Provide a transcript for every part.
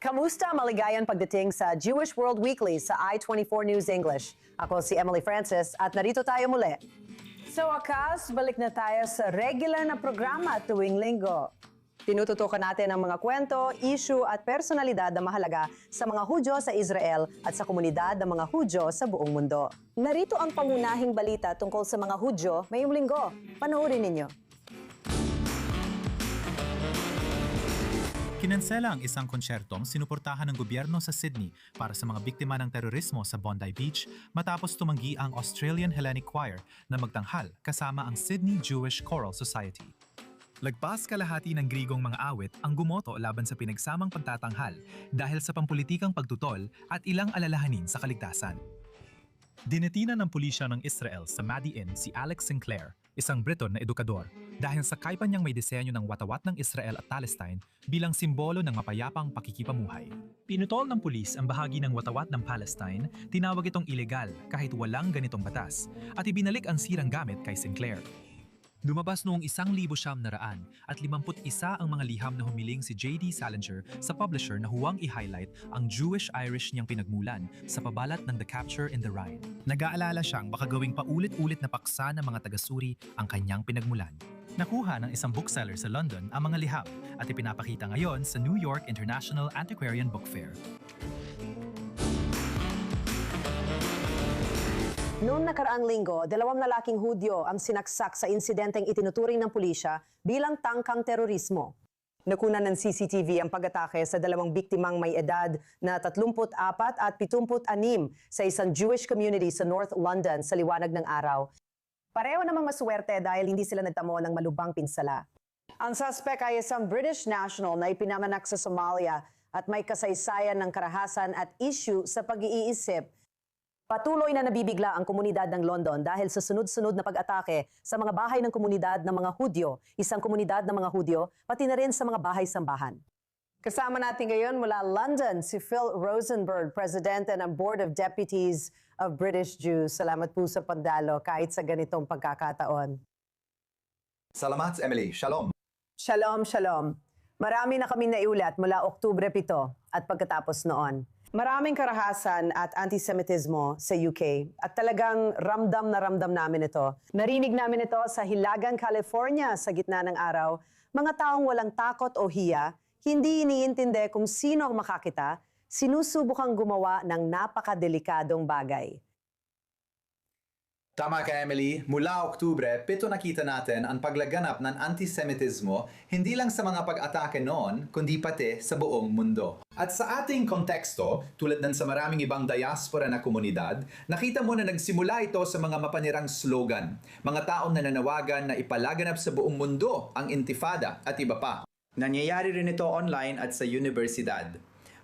Kamusta maligayang pagdating sa Jewish World Weekly sa I-24 News English? Ako si Emily Francis at narito tayo muli. Sa wakas, balik na tayo sa regular na programa tuwing linggo. Tinututukan natin ang mga kwento, issue at personalidad na mahalaga sa mga Hudyo sa Israel at sa komunidad ng mga Hudyo sa buong mundo. Narito ang pangunahing balita tungkol sa mga Hudyo ngayong linggo. Panoorin ninyo. Kinansela ang isang konsyertong sinuportahan ng gobyerno sa Sydney para sa mga biktima ng terorismo sa Bondi Beach matapos tumanggi ang Australian Hellenic Choir na magtanghal kasama ang Sydney Jewish Choral Society. Lagpas kalahati ng Grigong mga awit ang gumoto laban sa pinagsamang pagtatanghal dahil sa pampulitikang pagtutol at ilang alalahanin sa kaligtasan. Dinetina ng pulisya ng Israel sa Maddie Inn si Alex Sinclair, isang Briton na edukador, dahil sakay pa niyang may disenyo ng watawat ng Israel at Palestine bilang simbolo ng mapayapang pakikipamuhay. Pinutol ng pulis ang bahagi ng watawat ng Palestine, tinawag itong ilegal kahit walang ganitong batas, at ibinalik ang sirang gamit kay Sinclair. Lumabas noong 1951 ang mga liham na humiling si J.D. Salinger sa publisher na huwang i-highlight ang Jewish-Irish niyang pinagmulan sa pabalat ng The Capture in the Rhine. Nag-aalala siyang baka gawing paulit-ulit na paksa ng mga taga-suri ang kanyang pinagmulan. Nakuha ng isang bookseller sa London ang mga liham at ipinapakita ngayon sa New York International Antiquarian Book Fair. Noong nakaraang linggo, 2 lalaking Hudyo ang sinaksak sa insidenteng itinuturing ng pulisya bilang tangkang terorismo. Nakunan ng CCTV ang pag-atake sa 2 biktimang may edad na 34 at 76 sa isang Jewish community sa North London sa liwanag ng araw. Pareho namang maswerte dahil hindi sila nagtamo ng malubhang pinsala. Ang suspect ay isang British national na ipinanganak sa Somalia at may kasaysayan ng karahasan at issue sa pag-iisip. Patuloy na nabibigla ang komunidad ng London dahil sa sunod-sunod na pag-atake sa mga bahay ng komunidad ng mga Hudyo, isang komunidad ng mga Hudyo, pati na rin sa mga bahay-sambahan. Kasama natin ngayon mula London si Phil Rosenberg, Presidente ng Board of Deputies of British Jews. Salamat po sa pagdalo kahit sa ganitong pagkakataon. Salamat, Emily. Shalom. Shalom, shalom. Marami na kaming naiulat mula Oktubre 7 at pagkatapos noon. Maraming karahasan at antisemitismo sa UK at talagang ramdam na ramdam namin ito. Narinig namin ito sa Hilagang, California sa gitna ng araw. Mga taong walang takot o hiya, hindi iniintindi kung sino ang makakita, sinusubukang gumawa ng napakadelikadong bagay. Tama ka, Emily. Mula Oktubre, 7 nakita natin ang paglaganap ng antisemitismo hindi lang sa mga pag-atake noon, kundi pati sa buong mundo. At sa ating konteksto, tulad ng sa maraming ibang diaspora na komunidad, nakita mo na nagsimula ito sa mga mapanirang slogan, mga taong nananawagan na ipalaganap sa buong mundo ang intifada at iba pa. Nangyayari rin ito online at sa universidad.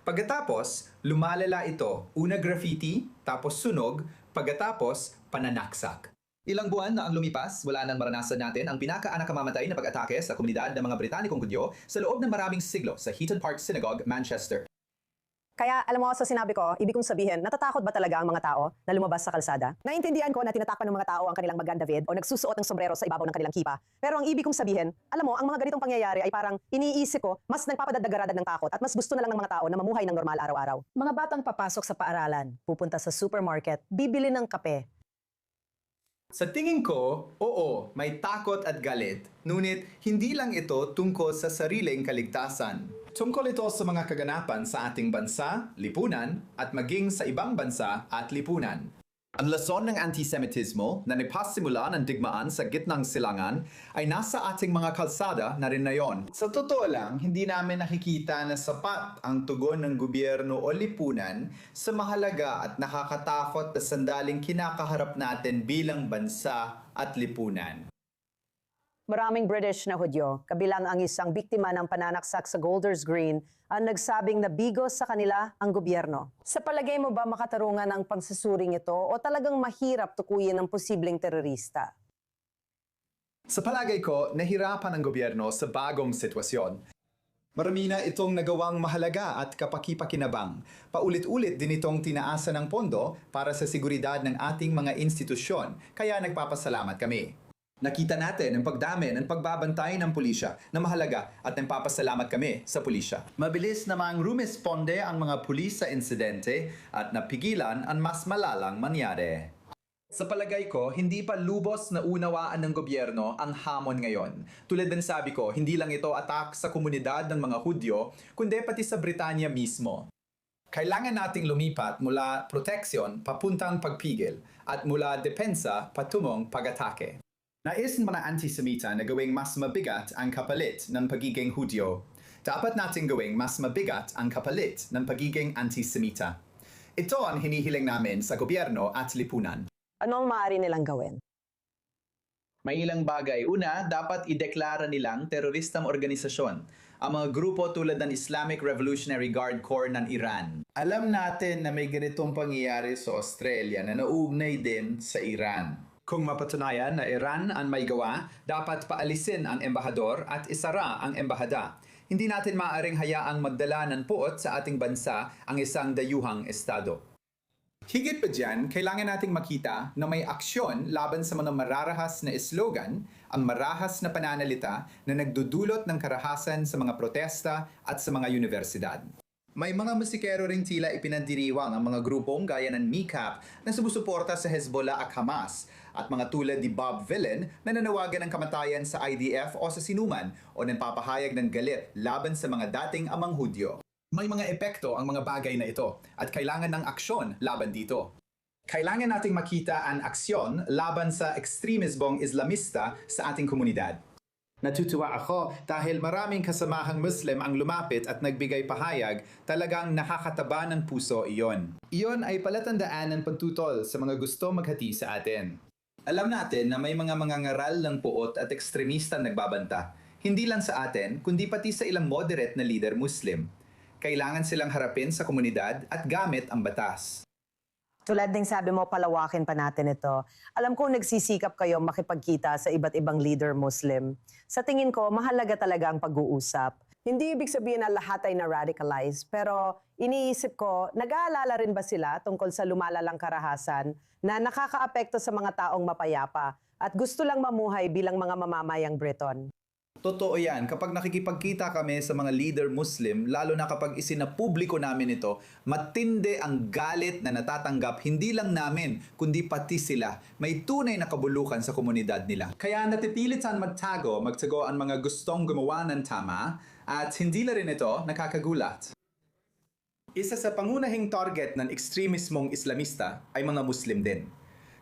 Pagkatapos, lumalala ito, una graffiti, tapos sunog, pagkatapos pananaksak. Ilang buwan na ang lumipas, wala nang maranasan natin ang pinaka-anakamamatay na pag-atake sa komunidad ng mga Britanikong Hudyo sa loob ng maraming siglo sa Heaton Park Synagogue, Manchester. Kaya alam mo sa sinabi ko, ibig kong sabihin, natatakot ba talaga ang mga tao na lumabas sa kalsada? Naintindihan ko na tinatakpan ng mga tao ang kanilang Magan David o nagsusuot ng sombrero sa ibabaw ng kanilang kipa. Pero ang ibig kong sabihin, alam mo, ang mga ganitong pangyayari ay parang iniisip ko, mas nagpapadadagaradag ng takot at mas gusto na lang ng mga tao na mamuhay ng normal araw-araw. Mga batang papasok sa paaralan, pupunta sa supermarket, bibili ng kape. Sa tingin ko, oo, may takot at galit, ngunit hindi lang ito tungkol sa sariling kaligtasan. Tungkol ito sa mga kaganapan sa ating bansa, lipunan, at maging sa ibang bansa at lipunan. Ang lason ng antisemitismo na nagpasimula ng digmaan sa gitnang silangan ay nasa ating mga kalsada na rin ngayon. Sa totoo lang, hindi namin nakikita na sapat ang tugon ng gobyerno o lipunan sa mahalaga at nakakatakot na sandaling kinakaharap natin bilang bansa at lipunan. Maraming British na Hudyo, kabilang ang isang biktima ng pananaksak sa Golders Green, ang nagsabing nabigos sa kanila ang gobyerno. Sa palagay mo ba makatarungan ang pagsusuring ito o talagang mahirap tukuyin ang posibleng terorista? Sa palagay ko, nahirapan ang gobyerno sa bagong sitwasyon. Marami na itong nagawang mahalaga at kapakipakinabang. Paulit-ulit din itong tinaasan ng pondo para sa seguridad ng ating mga institusyon, kaya nagpapasalamat kami. Nakita natin ang pagdami ng pagbabantay ng pulisya na mahalaga at nagpapasalamat kami sa pulisya. Mabilis namang rumisponde ang mga pulis sa insidente at napigilan ang mas malalang mangyari. Sa palagay ko, hindi pa lubos na unawaan ng gobyerno ang hamon ngayon. Tulad ng sabi ko, hindi lang ito atak sa komunidad ng mga Hudyo, kundi pati sa Britanya mismo. Kailangan nating lumipat mula proteksyon papuntang pagpigil at mula depensa patungong pag-atake. Nais ng mga antisemita na gawing mas mabigat ang kapalit ng pagiging Hudyo. Dapat nating gawing mas mabigat ang kapalit ng pagiging antisemita. Ito ang hinihiling namin sa gobyerno at lipunan. Ano ang maaari nilang gawin? May ilang bagay. Una, dapat ideklara nilang teroristang organisasyon ang mga grupo tulad ng Islamic Revolutionary Guard Corps ng Iran. Alam natin na may ganitong pangyayari sa Australia na nauugnay din sa Iran. Kung mapatunayan na Iran ang may gawa, dapat paalisin ang embahador at isara ang embahada. Hindi natin maaaring hayaang magdala ng puot sa ating bansa ang isang dayuhang estado. Higit pa dyan, kailangan nating makita na may aksyon laban sa mga mararahas na slogan, ang marahas na pananalita na nagdudulot ng karahasan sa mga protesta at sa mga universidad. May mga musikero ring tila ipinandiriwang ang mga grupong gaya ng MICAP na sumusuporta sa Hezbollah at Hamas at mga tulad ni Bob Villen na nanawagan ng kamatayan sa IDF o sa sinuman o nagpapahayag ng galit laban sa mga dating amang Hudyo. May mga epekto ang mga bagay na ito at kailangan ng aksyon laban dito. Kailangan nating makita ang aksyon laban sa ekstremismong Islamista sa ating komunidad. Natutuwa ako dahil maraming kasamahang Muslim ang lumapit at nagbigay pahayag, talagang nakakataba ng puso iyon. Iyon ay palatandaan ng pagtutol sa mga gusto maghati sa atin. Alam natin na may mga mangangaral ng puot at ekstremista nagbabanta, hindi lang sa atin, kundi pati sa ilang moderate na leader Muslim. Kailangan silang harapin sa komunidad at gamit ang batas. Tulad ng sabi mo, palawakin pa natin ito. Alam kong nagsisikap kayo makipagkita sa iba't ibang leader Muslim. Sa tingin ko, mahalaga talaga ang pag-uusap. Hindi ibig sabihin na lahat ay na-radicalize, pero iniisip ko, nag-aalala rin ba sila tungkol sa lumalalang karahasan na nakakaapekto sa mga taong mapayapa at gusto lang mamuhay bilang mga mamamayang Briton? Totoo yan. Kapag nakikipagkita kami sa mga leader Muslim, lalo na kapag isinapubliko namin ito, matindi ang galit na natatanggap hindi lang namin, kundi pati sila. May tunay na kabulukan sa komunidad nila. Kaya natitilit saan magtago ang mga gustong gumawa ng tama at hindi na rin ito nakakagulat. Isa sa pangunahing target ng ekstremismong Islamista ay mga Muslim din.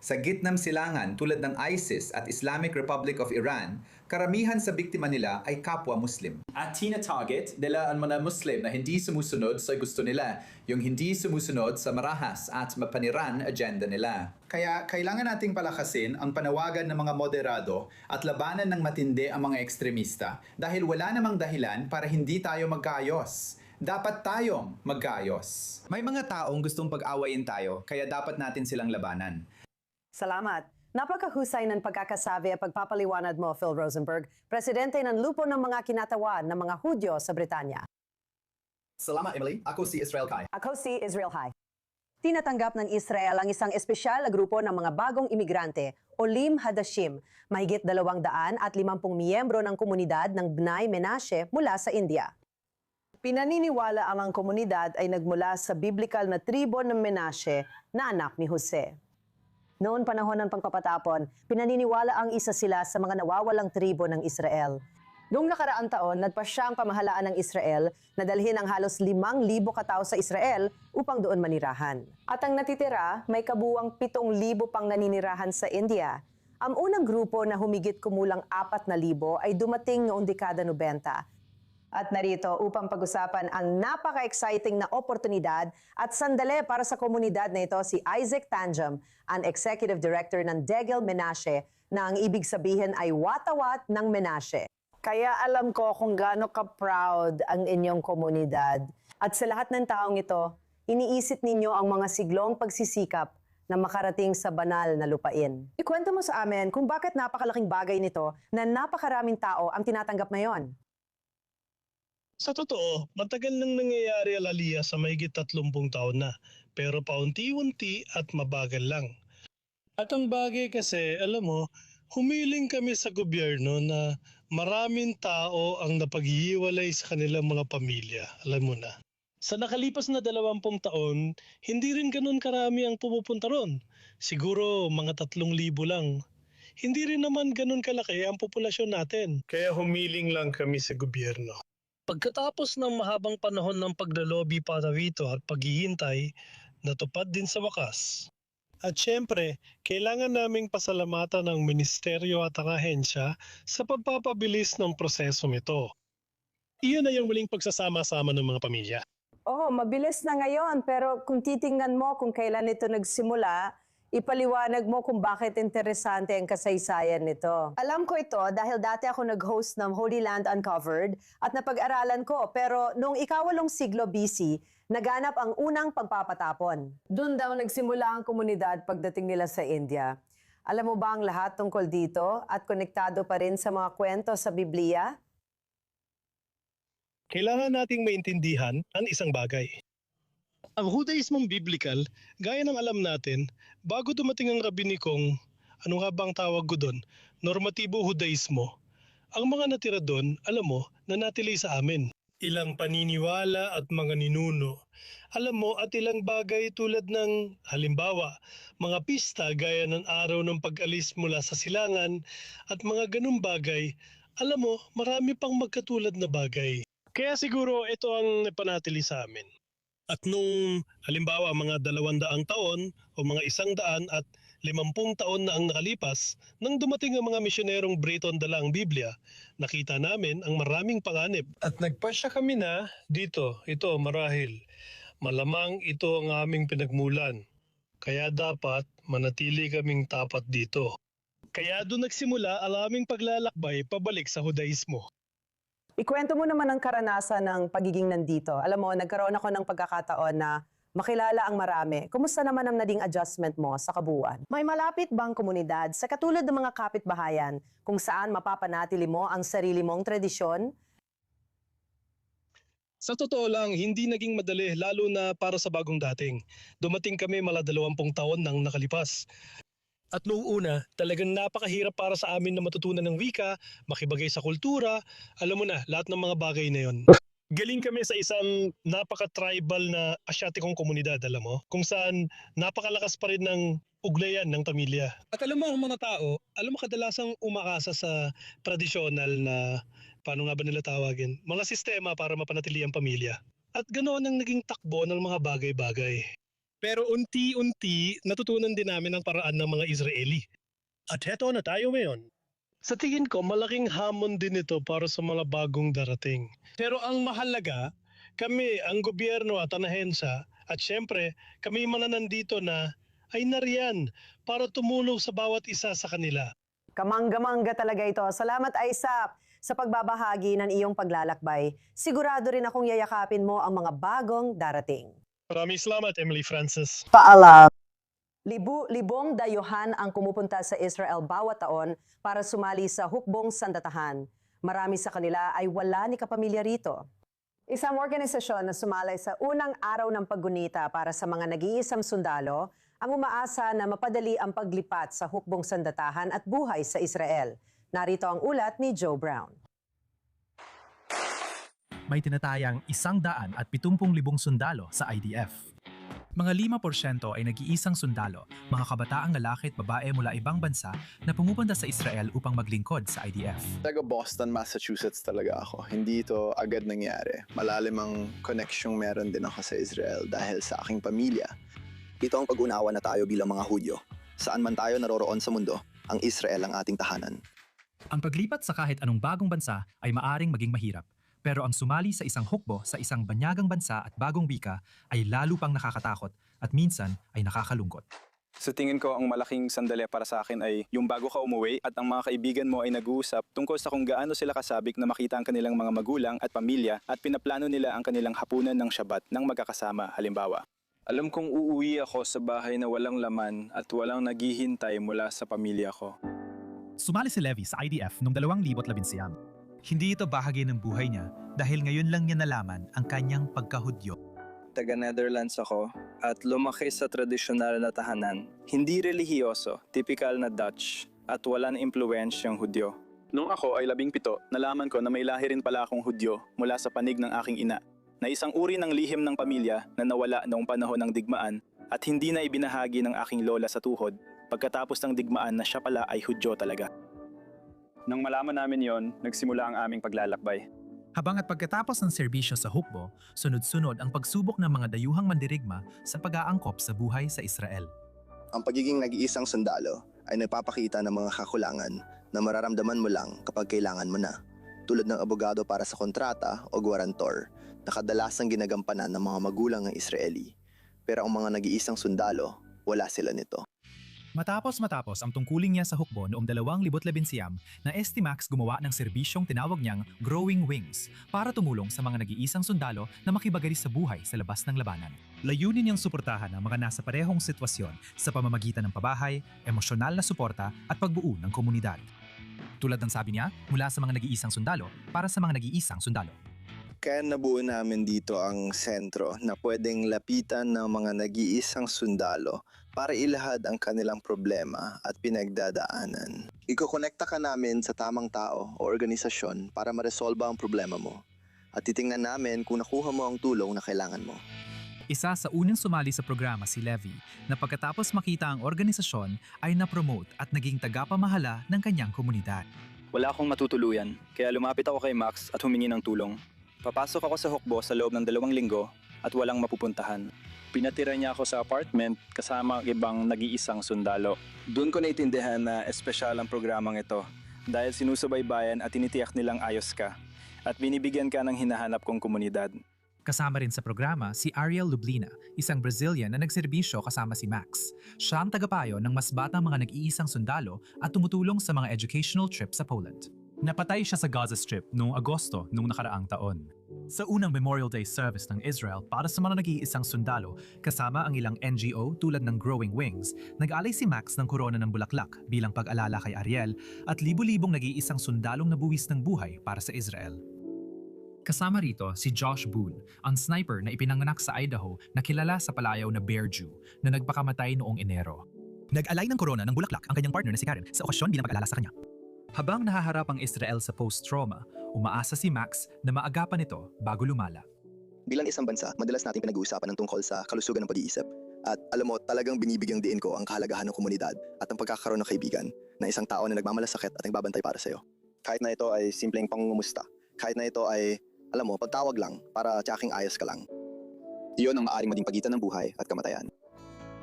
Sa gitnang silangan tulad ng ISIS at Islamic Republic of Iran, karamihan sa biktima nila ay kapwa Muslim. At tina-target nila ang mga Muslim na hindi sumusunod sa gusto nila, yung hindi sumusunod sa marahas at mapaniran agenda nila. Kaya kailangan nating palakasin ang panawagan ng mga moderado at labanan ng matindi ang mga ekstremista dahil wala namang dahilan para hindi tayo magkaayos. Dapat tayong magkaayos. May mga taong gustong pag-awayin tayo, kaya dapat natin silang labanan. Salamat. Napakahusay ng pagkakasabi at pagpapaliwanag mo, Phil Rosenberg, presidente ng Lupo ng mga Kinatawan ng mga Hudyo sa Britanya. Salamat, Emily. Ako si Israel Kai. Ako si Israel Hai. Tinatanggap ng Israel ang isang espesyal na grupo ng mga bagong imigrante, Olim Hadashim, mahigit 250 miyembro ng komunidad ng Bnai Menashe mula sa India. Pinaniniwala ang komunidad ay nagmula sa biblikal na tribo ng Menashe na anak ni Jose. Noon panahon ng pagpapatapon, pinaniniwala ang isa sila sa mga nawawalang tribo ng Israel. Noong nakaraang taon, nagpasya ang pamahalaan ng Israel na dalhin ang halos 5,000 katao sa Israel upang doon manirahan. At ang natitira, may kabuwang 7,000 pang naninirahan sa India. Ang unang grupo na humigit kumulang 4,000 ay dumating noong dekada 90. At narito upang pag-usapan ang napaka-exciting na oportunidad at sandali para sa komunidad na ito si Isaac Tanjam, ang Executive Director ng Degel Menashe, na ang ibig sabihin ay watawat ng Menashe. Kaya alam ko kung gaano ka-proud ang inyong komunidad. At sa lahat ng taong ito, iniisip ninyo ang mga siglong pagsisikap na makarating sa banal na lupain. Ikwento mo sa amin kung bakit napakalaking bagay nito na napakaraming tao ang tinatanggap ngayon. Sa totoo, matagal nang nangyayari ang aliyah sa mahigit 30 taon na, pero paunti-unti at mabagal lang. At ang bagay kasi, alam mo, Humiling kami sa gobyerno na maraming tao ang napaghihiwalay sa kanilang mga pamilya. Alam mo na. Sa nakalipas na 20 taon, hindi rin ganun karami ang pumupunta ron. Siguro mga 3,000 lang. Hindi rin naman ganun kalaki ang populasyon natin. Kaya humiling lang kami sa gobyerno. Pagkatapos ng mahabang panahon ng pagdalobi para rito at paghihintay, natupad din sa wakas. At syempre, kailangan naming pasalamatan ng ministeryo at ang ahensya sa pagpapabilis ng prosesong ito. Iyon na yung muling pagsasama-sama ng mga pamilya. Oo, mabilis na ngayon, pero kung titingnan mo kung kailan ito nagsimula, ipaliwanag mo kung bakit interesante ang kasaysayan nito. Alam ko ito dahil dati ako nag-host ng Holy Land Uncovered at napag-aralan ko, pero noong ika-8 siglo BC, naganap ang unang pagpapatapon. Doon daw nagsimula ang komunidad pagdating nila sa India. Alam mo ba ang lahat tungkol dito at konektado pa rin sa mga kwento sa Biblia? Kailangan nating maintindihan ang isang bagay. Ang Judaismong biblikal, gaya ng alam natin, bago dumating ang rabbinikong, ano nga bang tawag ko doon, normatibo Judaismo, ang mga natira doon, alam mo, nanatili sa amin. Ilang paniniwala at mga ninuno. Alam mo, at ilang bagay tulad ng, halimbawa, mga pista gaya ng araw ng pag-alis mula sa silangan at mga ganung bagay, alam mo, marami pang magkatulad na bagay. Kaya siguro ito ang panatili sa amin. At nung halimbawa mga 200 taon o mga 100 at 50 taon na ang nakalipas, nang dumating ang mga misyonerong Briton dala ang Biblia, nakita namin ang maraming panganib. At nagpasya kami na dito, ito marahil, malamang ito ang aming pinagmulan. Kaya dapat manatili kaming tapat dito. Kaya doon nagsimula ang aming paglalakbay pabalik sa Judaismo. Ikwento mo naman ang karanasan ng pagiging nandito. Alam mo, nagkaroon ako ng pagkakataon na makilala ang marami. Kumusta naman ang naging adjustment mo sa kabuuan? May malapit bang komunidad sa katulad ng mga kapitbahayan kung saan mapapanatili mo ang sarili mong tradisyon? Sa totoo lang, hindi naging madali lalo na para sa bagong dating. Dumating kami mala 20 taon nang nakalipas. At noong una, talagang napakahirap para sa amin na matutunan ng wika, makibagay sa kultura, alam mo na, lahat ng mga bagay na yon. Galing kami sa isang napaka-tribal na Asyatikong komunidad, alam mo, kung saan napakalakas pa rin ng ugnayan ng pamilya. At alam mo, ang mga tao, alam mo kadalasang umakasa sa tradisyonal na, paano nga ba nila tawagin, mga sistema para mapanatili ang pamilya. At ganoon ang naging takbo ng mga bagay-bagay. Pero unti-unti natutunan din namin ang paraan ng mga Israeli. At heto na tayo ngayon. Sa tingin ko, malaking hamon din ito para sa mga bagong darating. Pero ang mahalaga, kami, ang gobyerno at ang ahensya, at syempre, kami mga nandito na ay nariyan para tumulong sa bawat isa sa kanila. Kamangga-mangga talaga ito. Salamat, Aisap, sa pagbabahagi ng iyong paglalakbay. Sigurado rin akong yayakapin mo ang mga bagong darating. Maraming salamat, Emily Francis. Paalam. Libong dayuhan ang pumupunta sa Israel bawat taon para sumali sa hukbong sandatahan. Marami sa kanila ay wala ni kapamilya rito. Isang organisasyon na sumalay sa unang araw ng paggunita para sa mga nag-iisang sundalo ang umaasa na mapadali ang paglipat sa hukbong sandatahan at buhay sa Israel. Narito ang ulat ni Joe Brown. May tinatayang 170,000 sundalo sa IDF. Mga 5% ay nag-iisang sundalo, mga kabataang lalaki at babae mula ibang bansa na pumupunta sa Israel upang maglingkod sa IDF. Taga Boston, Massachusetts talaga ako. Hindi ito agad nangyari. Malalim ang connection'ng meron din ako sa Israel dahil sa aking pamilya. Ito ang pag-unawa na tayo bilang mga Hudyo. Saan man tayo naroroon sa mundo, ang Israel ang ating tahanan. Ang paglipat sa kahit anong bagong bansa ay maaring maging mahirap. Pero ang sumali sa isang hukbo sa isang banyagang bansa at bagong wika ay lalo pang nakakatakot at minsan ay nakakalungkot. Sa tingin ko, ang malaking sandali para sa akin ay yung bago ka umuwi at ang mga kaibigan mo ay nag-uusap tungkol sa kung gaano sila kasabik na makita ang kanilang mga magulang at pamilya at pinaplano nila ang kanilang hapunan ng Shabbat ng magkakasama, halimbawa. Alam kong uuwi ako sa bahay na walang laman at walang naghihintay mula sa pamilya ko. Sumali si Levi sa IDF noong 2011. Hindi ito bahagi ng buhay niya dahil ngayon lang niya nalaman ang kanyang pagkahudyo. Taga-Netherlands ako at lumaki sa tradisyonal na tahanan. Hindi relihiyoso, typical na Dutch. at wala na impluwensyang Hudyo. Nung ako ay 17, nalaman ko na may lahi rin pala akong Hudyo mula sa panig ng aking ina, na isang uri ng lihim ng pamilya na nawala noong panahon ng digmaan at hindi na ibinahagi ng aking lola sa tuhod pagkatapos ng digmaan na siya pala ay Hudyo talaga. Nang malaman namin yon, nagsimula ang aming paglalakbay. Habang at pagkatapos ng serbisyo sa hukbo, sunod-sunod ang pagsubok ng mga dayuhang mandirigma sa pag-aangkop sa buhay sa Israel. Ang pagiging nag-iisang sundalo ay nagpapakita ng mga kakulangan na mararamdaman mo lang kapag kailangan mo na. Tulad ng abogado para sa kontrata o guarantor na kadalasang ginagampanan ng mga magulang ng Israeli. Pero ang mga nag-iisang sundalo, wala sila nito. Matapos ang tungkulin niya sa hukbo noong 2019 na Estimax gumawa ng serbisyong tinawag niyang Growing Wings para tumulong sa mga nag-iisang sundalo na makibagay sa buhay sa labas ng labanan. Layunin niyang suportahan ang mga nasa parehong sitwasyon sa pamamagitan ng pabahay, emosyonal na suporta at pagbuo ng komunidad. Tulad ng sabi niya, mula sa mga nag-iisang sundalo para sa mga nag-iisang sundalo. Kaya nabuo namin dito ang sentro na pwedeng lapitan ng mga nag-iisang sundalo para ilahad ang kanilang problema at pinagdadaanan. Ikokonekta ka namin sa tamang tao o organisasyon para maresolba ang problema mo. At titingnan namin kung nakuha mo ang tulong na kailangan mo. Isa sa unang sumali sa programa si Levi na pagkatapos makita ang organisasyon ay na-promote at naging tagapamahala ng kanyang komunidad. Wala akong matutuluyan, kaya lumapit ako kay Max at humingi ng tulong. Papasok ako sa hukbo sa loob ng 2 linggo at walang mapupuntahan. Pinatira niya ako sa apartment kasama ang ibang nag-iisang sundalo. Doon ko naitindihan na espesyal ang programang ito dahil sinusubaybayan at tinitiyak nilang ayos ka at binibigyan ka ng hinahanap kong komunidad. Kasama rin sa programa si Ariel Lublina, isang Brazilian na nagserbisyo kasama si Max. Siya ang tagapayo ng mas batang mga nag-iisang sundalo at tumutulong sa mga educational trip sa Poland. Napatay siya sa Gaza Strip noong Agosto noong nakaraang taon. Sa unang Memorial Day service ng Israel para sa mga nag-iisang sundalo, kasama ang ilang NGO tulad ng Growing Wings, nag-alay si Max ng korona ng bulaklak bilang pag-alala kay Ariel at libo-libong nag-iisang sundalong nabuwis ng buhay para sa Israel. Kasama rito si Josh Boone, ang sniper na ipinanganak sa Idaho na kilala sa palayaw na Bear Jew na nagpakamatay noong Enero. Nag-alay ng korona ng bulaklak ang kanyang partner na si Karen sa okasyon bilang pag-alala sa kanya. Habang nahaharap ang Israel sa post-trauma, umaasa si Max na maagapan ito bago lumala. Bilang isang bansa, madalas natin pinag-uusapan ng tungkol sa kalusugan ng pag-iisip. At alam mo, talagang binibigyang diin ko ang kahalagahan ng komunidad at ang pagkakaroon ng kaibigan na isang tao na nagmamalasakit at nagbabantay para sa'yo. Kahit na ito ay simpleng pangungumusta, kahit na ito ay, alam mo, pagtawag lang para tsaking ayos ka lang. Iyon ang maaaring maging pagitan ng buhay at kamatayan.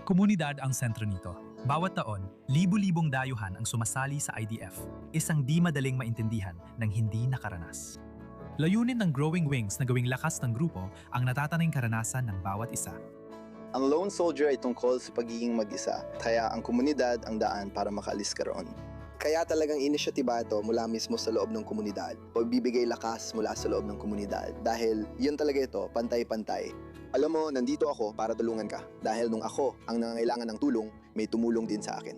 Komunidad ang sentro nito. Bawat taon, libu-libong dayuhan ang sumasali sa IDF, isang di madaling maintindihan ng hindi nakaranas. Layunin ng Growing Wings na gawing lakas ng grupo ang natatanayng karanasan ng bawat isa. Ang lone soldier ay tungkol sa pagiging mag-isa, kaya ang komunidad ang daan para makaalis ka roon. Kaya talagang inisyatiba ito mula mismo sa loob ng komunidad, pagbibigay lakas mula sa loob ng komunidad. Dahil yun talaga ito, pantay-pantay. Alam mo, nandito ako para tulungan ka. Dahil nung ako ang nangangailangan ng tulong, may tumulong din sa akin.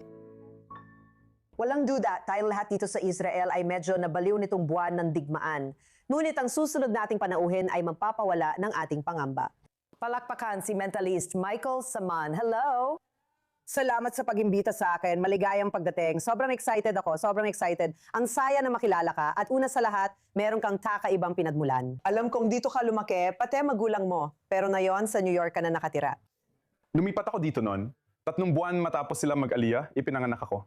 Walang duda, tayong lahat dito sa Israel ay medyo nabaliw nitong buwan ng digmaan. Ngunit ang susunod nating panauhin ay magpapawala ng ating pangamba. Palakpakan si mentalist Michael Saman. Hello! Salamat sa pag-imbita sa akin. Maligayang pagdating. Sobrang excited ako. Sobrang excited. Ang saya na makilala ka. At una sa lahat, meron kang kakaibang pinagmulan. Alam kong dito ka lumaki, pati magulang mo. Pero ngayon, sa New York ka na nakatira. Lumipat ako dito noon. 3 buwan matapos sila mag-aliyah, ipinanganak ako.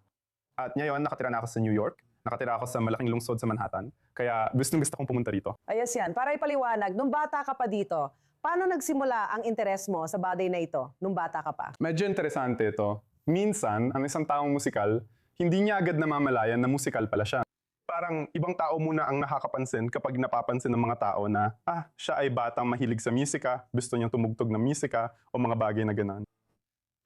At ngayon, nakatira na ako sa New York. Nakatira ako sa malaking lungsod sa Manhattan. Kaya gusto kong pumunta dito. Ayos yan. Para ipaliwanag, nung bata ka pa dito, paano nagsimula ang interes mo sa bagay na ito nung bata ka pa? Medyo interesante ito. Minsan, ang isang taong musikal, hindi niya agad namamalayan na musikal pala siya. Parang ibang tao muna ang nakakapansin kapag napapansin ng mga tao na, siya ay batang mahilig sa musika, gusto niyang tumugtog ng musika, o mga bagay na gano'n.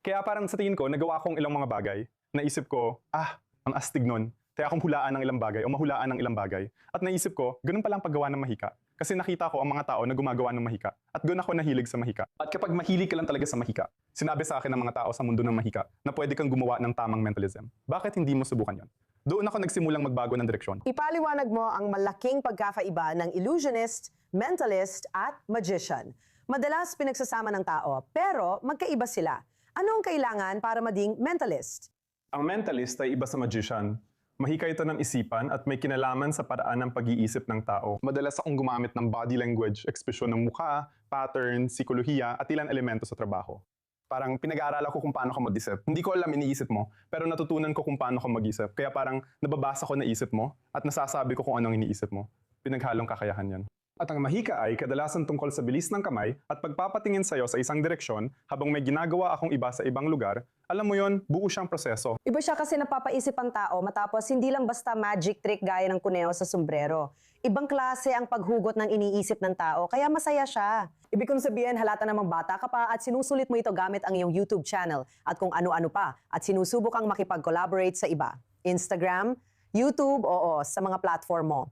Kaya parang sa tingin ko, nagawa akong ilang mga bagay. Naisip ko, ang astig nun. Kaya akong hulaan ng ilang bagay o mahulaan ng ilang bagay. At naisip ko, ganun palang paggawa ng mahika. Kasi nakita ko ang mga tao na gumagawa ng mahika. At doon ako nahilig sa mahika. At kapag mahilig ka lang talaga sa mahika, sinabi sa akin ng mga tao sa mundo ng mahika na pwede kang gumawa ng tamang mentalism. Bakit hindi mo subukan yon? Doon ako nagsimulang magbago ng direksyon. Ipaliwanag mo ang malaking pagkakaiba ng illusionist, mentalist, at magician. Madalas pinagsasama ng tao, pero magkaiba sila. Ano ang kailangan para maging mentalist? Ang mentalist ay iba sa magician. Mahika ito ng isipan at may kinalaman sa paraan ng pag-iisip ng tao. Madalas akong gumamit ng body language, ekspresyon ng mukha, pattern, psikolohiya at ilang elemento sa trabaho. Parang pinag-aaralan ko kung paano ka mag-isip. Hindi ko alam iniisip mo, pero natutunan ko kung paano ka mag-isip. Kaya parang nababasa ko na isip mo at nasasabi ko kung anong iniisip mo. Pinaghalong kakayahan yan. At ang mahika ay kadalasan tungkol sa bilis ng kamay at pagpapatingin sa'yo sa isang direksyon habang may ginagawa akong iba sa ibang lugar. Alam mo yon, buo siyang proseso. Iba siya kasi napapaisip ang tao matapos hindi lang basta magic trick gaya ng kuneo sa sombrero. Ibang klase ang paghugot ng iniisip ng tao, kaya masaya siya. Ibig kong sabihin, halata namang bata ka pa at sinusulit mo ito gamit ang iyong YouTube channel at kung ano-ano pa at sinusubok kang makipag-collaborate sa iba. Instagram, YouTube, oo, sa mga platform mo.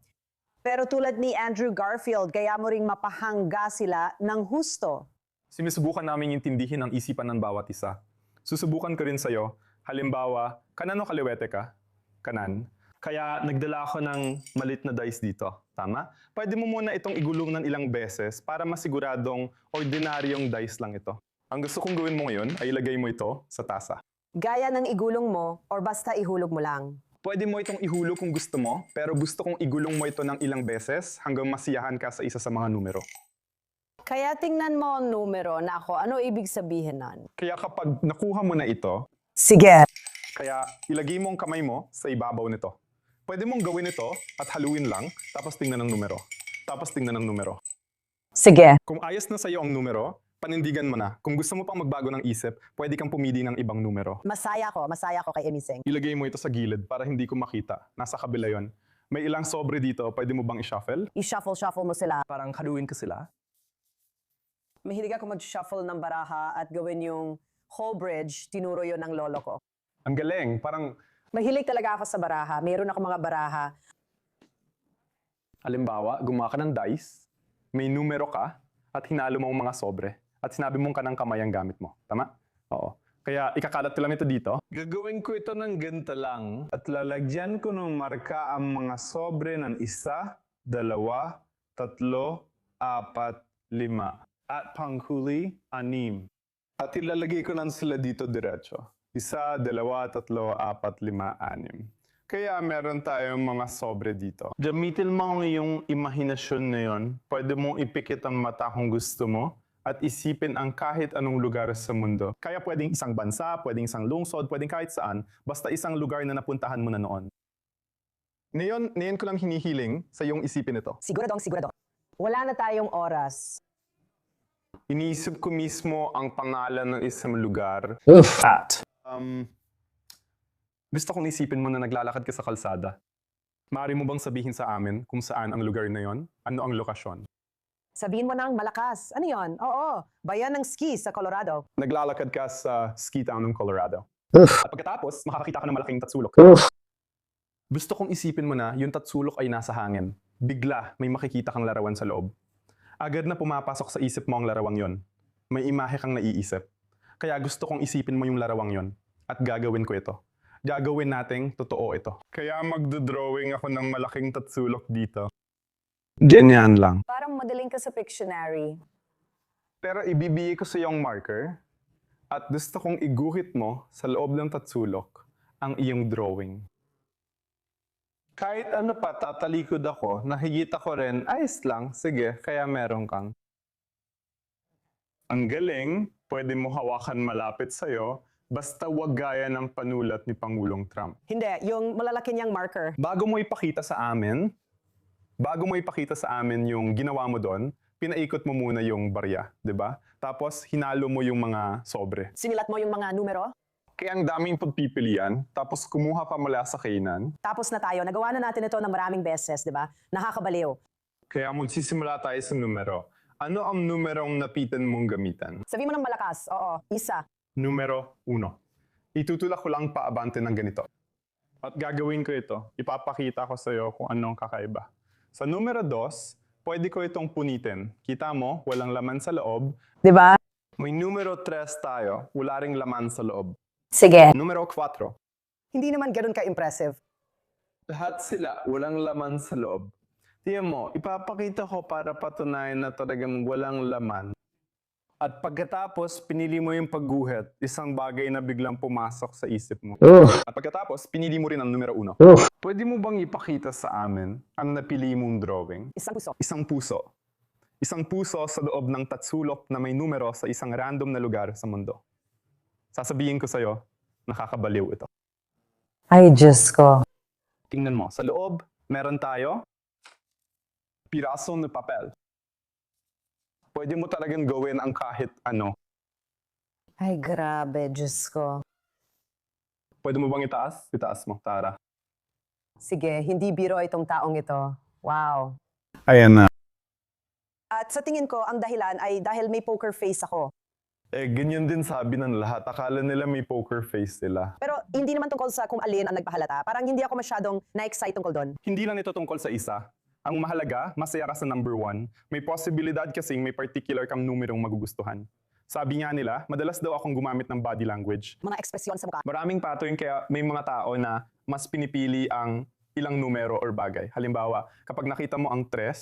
Pero tulad ni Andrew Garfield, kaya mo ring mapahangga sila ng husto. Sinusubukan namin intindihin ang isipan ng bawat isa. Susubukan ko rin sa'yo. Halimbawa, kanan o kaliwete ka? Kanan. Kaya nagdala ako ng malit na dice dito. Tama? Pwede mo muna itong igulong ng ilang beses para masiguradong ordinaryong dice lang ito. Ang gusto kong gawin mo ngayon ay ilagay mo ito sa tasa. Gaya ng igulong mo or basta ihulog mo lang. Pwede mo itong ihulog kung gusto mo, pero gusto kong igulong mo ito ng ilang beses hanggang masiyahan ka sa isa sa mga numero. Kaya tingnan mo ang numero na ako, ano ibig sabihin nun? Kaya kapag nakuha mo na ito, Sige. kaya ilagay mo ang kamay mo sa ibabaw nito. Pwede mong gawin ito at haluin lang, tapos tingnan ng numero. Tapos tingnan ng numero. Sige. Kung ayos na sa'yo ang numero, panindigan mo na. Kung gusto mo pang magbago ng isip, pwede kang pumili ng ibang numero. Masaya ko kay Emiseng. Ilagay mo ito sa gilid para hindi ko makita. Nasa kabila yon. May ilang sobre dito, pwede mo bang i-shuffle? I-shuffle mo sila. Parang haluin ko sila. Mahilig ako mag-shuffle ng baraha at gawin yung whole bridge, tinuro yon ng lolo ko. Ang galing, parang Mahilig talaga ako sa baraha. Meron ako mga baraha. halimbawa, gumawa ka ng dice, may numero ka, at hinalo mo ang mga sobre, at sinabi mong kanang kamay ang gamit mo. Tama? Oo. Kaya ikakalat ko lang ito dito. Gagawin ko ito ng ganito lang at lalagyan ko ng marka ang mga sobre ng 1, 2, 3, 4, 5 at panghuli 6. At ilalagay ko lang sila dito diretso. 1, 2, 3, 4, 5, 6. Kaya meron tayong mga sobre dito. Gamitin mo ang iyong imahinasyon na yun. Pwede mong ipikit ang mata kung gusto mo at isipin ang kahit anong lugar sa mundo. Kaya pwedeng isang bansa, pwedeng isang lungsod, pwedeng kahit saan, basta isang lugar na napuntahan mo na noon. Ngayon ko lang hinihiling sa iyong isipin ito. Sigurado. Wala na tayong oras. Iniisip ko mismo ang pangalan ng isang lugar. At, gusto kong isipin mo na naglalakad ka sa kalsada. Maaari mo bang sabihin sa amin kung saan ang lugar na yon? Ano ang lokasyon? Sabihin mo nang malakas. Ano yon? Oo, bayan ng ski sa Colorado. Naglalakad ka sa ski town ng Colorado. At pagkatapos, makakakita ka ng malaking tatsulok. Gusto kong isipin mo na yung tatsulok ay nasa hangin. Bigla, may makikita kang larawan sa loob. Agad na pumapasok sa isip mo ang larawang yon. May imahe kang naiisip. Kaya gusto kong isipin mo yung larawang yon. At gagawin ko ito. Gagawin nating totoo ito. Kaya magdodrawing ako ng malaking tatsulok dito. Ganyan lang. Parang madaling ka sa Pictionary. Pero ibibigay ko sa iyong marker at gusto kong iguhit mo sa loob ng tatsulok ang iyong drawing. Kahit ano pa, tatalikod ako, nakikita ko rin, ayos lang, sige, kaya meron kang. Ang galing, pwede mo hawakan malapit sa'yo, basta wag gaya ng panulat ni Pangulong Trump. Hindi, yung malalaki niyang marker. Bago mo ipakita sa amin yung ginawa mo doon, pinaikot mo muna yung barya, di ba? Tapos hinalo mo yung mga sobre. Sinilat mo yung mga numero. Kaya ang daming pagpipilian, tapos kumuha pa mula sa kainan. Tapos na tayo. Nagawa na natin ito ng maraming beses, di ba? Nakakabaliw. Kaya magsisimula tayo sa numero. Ano ang numerong napitan mong gamitan? Sabihin mo ng malakas. Oo, isa. Numero 1. Itutulak ko lang paabante ng ganito. At gagawin ko ito. Ipapakita ko sa iyo kung anong kakaiba. Sa numero 2, pwede ko itong punitin. Kita mo, walang laman sa loob. Di ba? May numero 3 tayo, wala ring laman sa loob. Sige. Numero 4. Hindi naman ganun ka-impressive. Lahat sila, walang laman sa loob. Tiyan mo, ipapakita ko para patunayan na talagang walang laman. At pagkatapos, pinili mo yung pagguhit, isang bagay na biglang pumasok sa isip mo. At pagkatapos, pinili mo rin ang numero 1. Pwede mo bang ipakita sa amin ang napili mong drawing? Isang puso. Isang puso. Isang puso sa loob ng tatsulok na may numero sa isang random na lugar sa mundo. Sasabihin ko sa'yo, nakakabaliw ito. Ay, Diyos ko. Tingnan mo, sa loob, meron tayo piraso na papel. Pwede mo talagang gawin ang kahit ano. Ay, grabe, Diyos ko. Pwede mo bang itaas? Itaas mo, Tara. Sige, hindi biro itong taong ito. Wow. Ayan na. At sa tingin ko, ang dahilan ay dahil may poker face ako. Ganyan din sabi ng lahat. Akala nila may poker face sila. Pero hindi naman tungkol sa kung alin ang nagpahalata. Parang hindi ako masyadong na-excite tungkol doon. Hindi lang ito tungkol sa isa. Ang mahalaga, masaya ka sa number 1. May posibilidad kasing may particular kang numerong magugustuhan. Sabi nga nila, madalas daw akong gumamit ng body language. Mga ekspresyon sa mukha. Maraming pattern kaya may mga tao na mas pinipili ang ilang numero or bagay. Halimbawa, kapag nakita mo ang 3,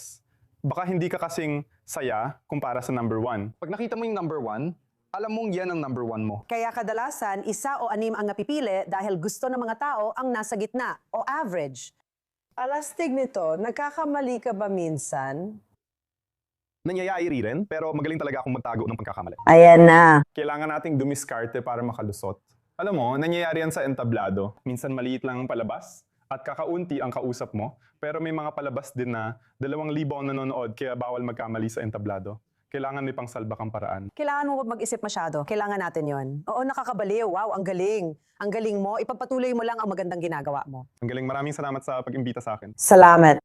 baka hindi ka kasing saya kumpara sa number 1. Pag nakita mo yung number 1, alam mong yan ang number 1 mo. Kaya kadalasan, 1 o 6 ang napipili dahil gusto ng mga tao ang nasa gitna o average. Alastig nito, nagkakamali ka ba minsan? Nangyayari rin, pero magaling talaga akong magtago ng pagkakamali. Ayan na. Kailangan nating dumiskarte para makalusot. Alam mo, nangyayari yan sa entablado. Minsan maliit lang ang palabas at kakaunti ang kausap mo, pero may mga palabas din na 2,000 ang nanonood kaya bawal magkamali sa entablado. Kailangan may pangsalba kang paraan. Kailangan mo mag-isip masyado. Kailangan natin yon. Oo, nakakabaliw. Wow, ang galing. Ang galing mo. Ipagpatuloy mo lang ang magandang ginagawa mo. Ang galing, maraming salamat sa pag-imbita sa akin. Salamat.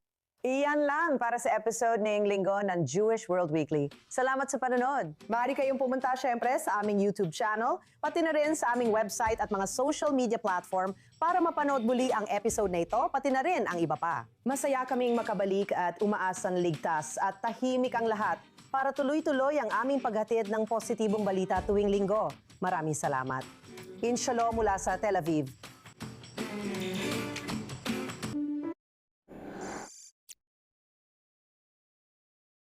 Iyan lang para sa episode ngayong linggo ng Jewish World Weekly. Salamat sa panonood. Maaari kayong pumunta syempre sa aming YouTube channel, pati na rin sa aming website at mga social media platform para mapanood muli ang episode na ito, pati na rin ang iba pa. Masaya kaming makabalik at umaasan ligtas at tahimik ang lahat para tuloy-tuloy ang aming paghatid ng positibong balita tuwing linggo. Maraming salamat. Inshalom mula sa Tel Aviv.